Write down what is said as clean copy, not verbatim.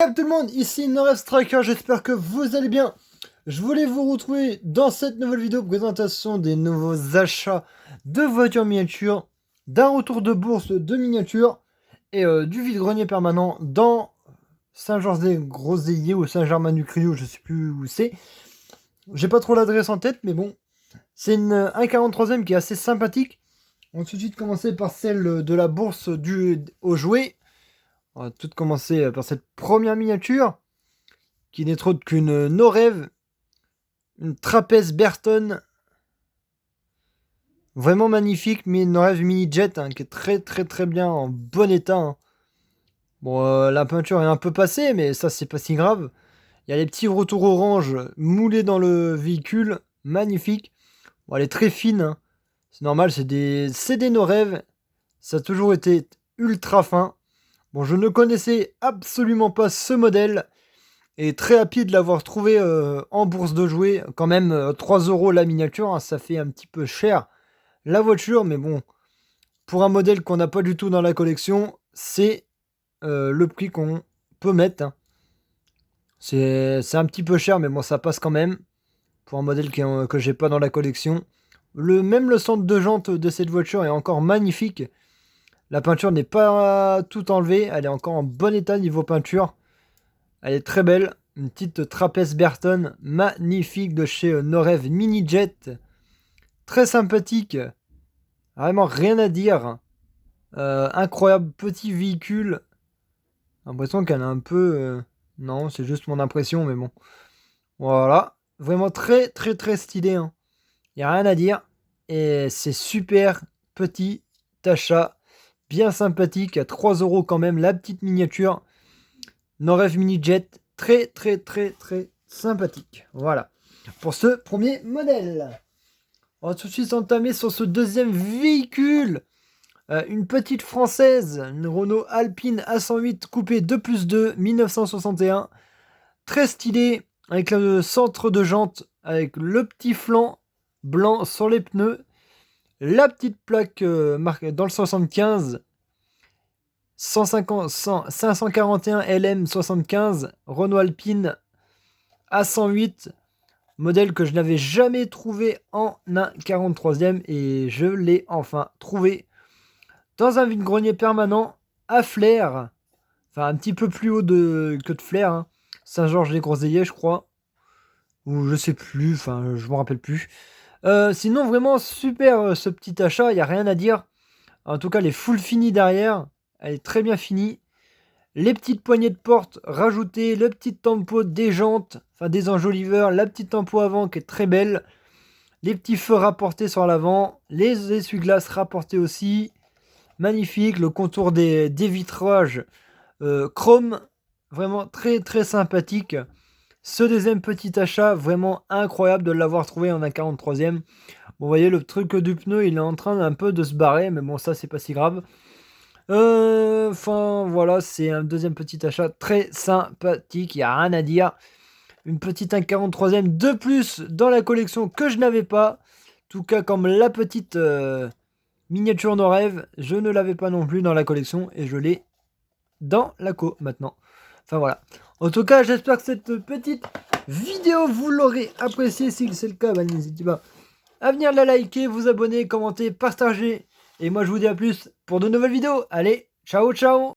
Salut tout le monde, ici Noref Striker, j'espère que vous allez bien. Je voulais vous retrouver dans cette nouvelle vidéo présentation des nouveaux achats de voitures miniatures, d'un retour de bourse de miniatures et du vide-grenier permanent dans Saint-Georges-des-Groseilliers ou Saint-Germain-du-Crieu, je sais plus où c'est. J'ai pas trop l'adresse en tête, mais bon, c'est une 1,43e qui est assez sympathique. On va tout de suite commencer par celle de la bourse aux jouets. On va tout commencer par cette première miniature, qui n'est autre qu'une Norev, une trapèze Berton, vraiment magnifique, mais une Norev mini jet qui est très bien, en bon état. Bon, la peinture est un peu passée, mais ça c'est pas si grave. Il y a les petits retours orange moulés dans le véhicule, magnifique. Bon, elle est très fine, c'est normal, c'est des Norev, ça a toujours été ultra fin. Bon, je ne connaissais absolument pas ce modèle. Et très happy de l'avoir trouvé en bourse de jouets. Quand même 3 € la miniature, ça fait un petit peu cher la voiture. Mais bon, pour un modèle qu'on n'a pas du tout dans la collection, c'est le prix qu'on peut mettre. C'est un petit peu cher, mais bon, ça passe quand même. Pour un modèle que j'ai pas dans la collection. Même le centre de jante de cette voiture est encore magnifique. La peinture n'est pas tout enlevée, elle est encore en bon état niveau peinture. Elle est très belle, une petite trapèze Berton magnifique de chez Norev Mini Jet. Très sympathique, vraiment rien à dire. Incroyable petit véhicule. L'impression qu'elle a un peu... Non, c'est juste mon impression, mais bon. Voilà, vraiment très stylé. Il n'y a rien à dire. Et c'est super petit achat, bien sympathique, à 3 € quand même, la petite miniature. Norev Mini Jet, très sympathique. Voilà, pour ce premier modèle. On va tout de suite entamer sur ce deuxième véhicule. Une petite française, une Renault Alpine A108 coupé 2+2, 1961. Très stylé, avec le centre de jante, avec le petit flanc blanc sur les pneus. La petite plaque marquée dans le 75. 541 LM 75 Renault Alpine A108, modèle que je n'avais jamais trouvé en un 43e et je l'ai enfin trouvé dans un vide-grenier permanent à Flers, enfin un petit peu plus haut que de Flers, Saint-Georges-des-Groseilliers je crois, ou je sais plus, enfin je me rappelle plus. Sinon vraiment super ce petit achat, il n'y a rien à dire. En tout cas les full finis derrière, elle est très bien finie. Les petites poignées de porte rajoutées, le petit tempo des jantes, enfin des enjoliveurs, la petite tempo avant qui est très belle. Les petits feux rapportés sur l'avant, les essuie-glaces rapportés aussi. Magnifique, le contour des vitrages chrome, vraiment très sympathique. Ce deuxième petit achat, vraiment incroyable de l'avoir trouvé en un 43e. Bon, vous voyez, le truc du pneu, il est en train un peu de se barrer, mais bon, ça, c'est pas si grave. Enfin, voilà, c'est un deuxième petit achat très sympathique, il n'y a rien à dire. Une petite 1,43e de plus dans la collection que je n'avais pas. En tout cas, comme la petite miniature Norev, je ne l'avais pas non plus dans la collection et je l'ai dans la co maintenant. Enfin voilà. En tout cas, j'espère que cette petite vidéo vous l'aurez appréciée. Si c'est le cas, bah, n'hésitez pas à venir la liker, vous abonner, commenter, partager. Et moi, je vous dis à plus pour de nouvelles vidéos. Allez, ciao